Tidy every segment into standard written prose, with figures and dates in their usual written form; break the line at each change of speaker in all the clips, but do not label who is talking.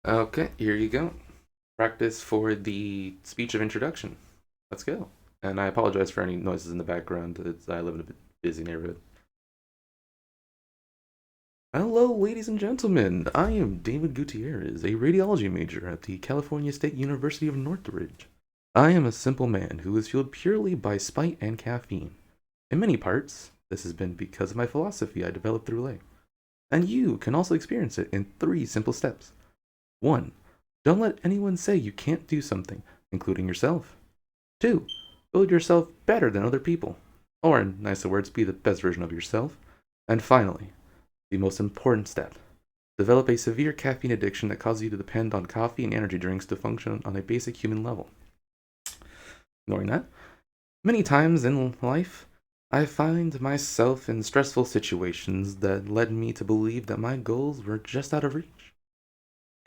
Okay, here you go. Practice for the speech of introduction. Let's go. And I apologize for any noises in the background. I live in a bit busy neighborhood. Hello, ladies and gentlemen. I am David Gutierrez, a radiology major at the California State University of Northridge. I am a simple man who is fueled purely by spite and caffeine. In many parts, this has been because of my philosophy I developed through life. And you can also experience it in three simple steps. 1. Don't let anyone say you can't do something, including yourself. 2. Build yourself better than other people. Or, in nicer words, be the best version of yourself. And finally, the most important step. Develop a severe caffeine addiction that causes you to depend on coffee and energy drinks to function on a basic human level. Ignoring that, many times in life, I find myself in stressful situations that led me to believe that my goals were just out of reach.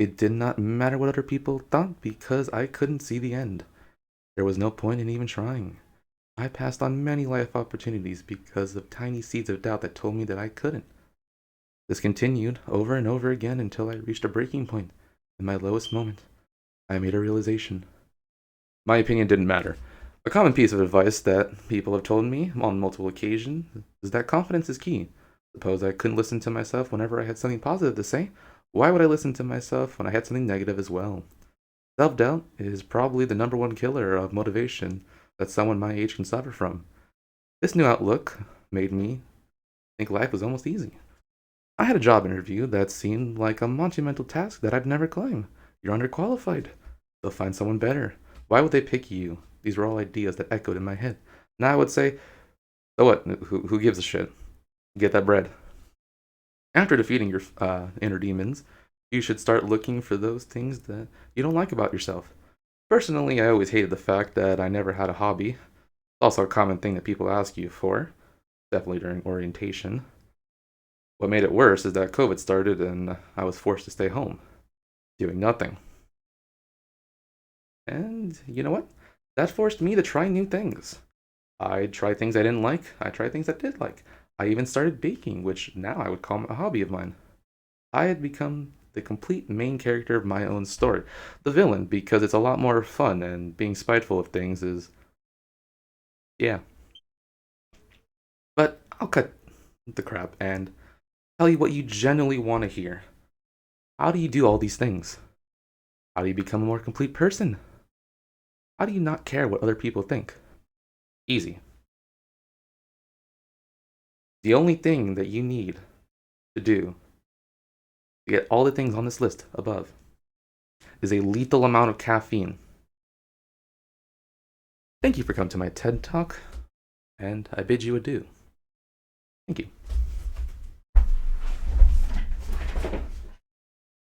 It did not matter what other people thought because I couldn't see the end. There was no point in even trying. I passed on many life opportunities because of tiny seeds of doubt that told me that I couldn't. This continued over and over again until I reached a breaking point. In my lowest moment, I made a realization. My opinion didn't matter. A common piece of advice that people have told me on multiple occasions is that confidence is key. Suppose I couldn't listen to myself whenever I had something positive to say. Why would I listen to myself when I had something negative as well? Self doubt is probably the number one killer of motivation that someone my age can suffer from. This new outlook made me think life was almost easy. I had a job interview that seemed like a monumental task that I'd never climb. You're underqualified. They'll find someone better. Why would they pick you? These were all ideas that echoed in my head. Now I would say, so what? Who gives a shit? Get that bread. After defeating your inner demons, you should start looking for those things that you don't like about yourself. Personally, I always hated the fact that I never had a hobby. It's also a common thing that people ask you for, definitely during orientation. What made it worse is that COVID started and I was forced to stay home, doing nothing. And you know what? That forced me to try new things. I tried things I didn't like, I tried things I did like. I even started baking, which now I would call a hobby of mine. I had become the complete main character of my own story, the villain, because it's a lot more fun, and being spiteful of things is, yeah. But I'll cut the crap and tell you what you genuinely want to hear. How do you do all these things? How do you become a more complete person? How do you not care what other people think? Easy. The only thing that you need to do to get all the things on this list above is a lethal amount of caffeine. Thank you for coming to my TED Talk, and I bid you adieu. Thank you.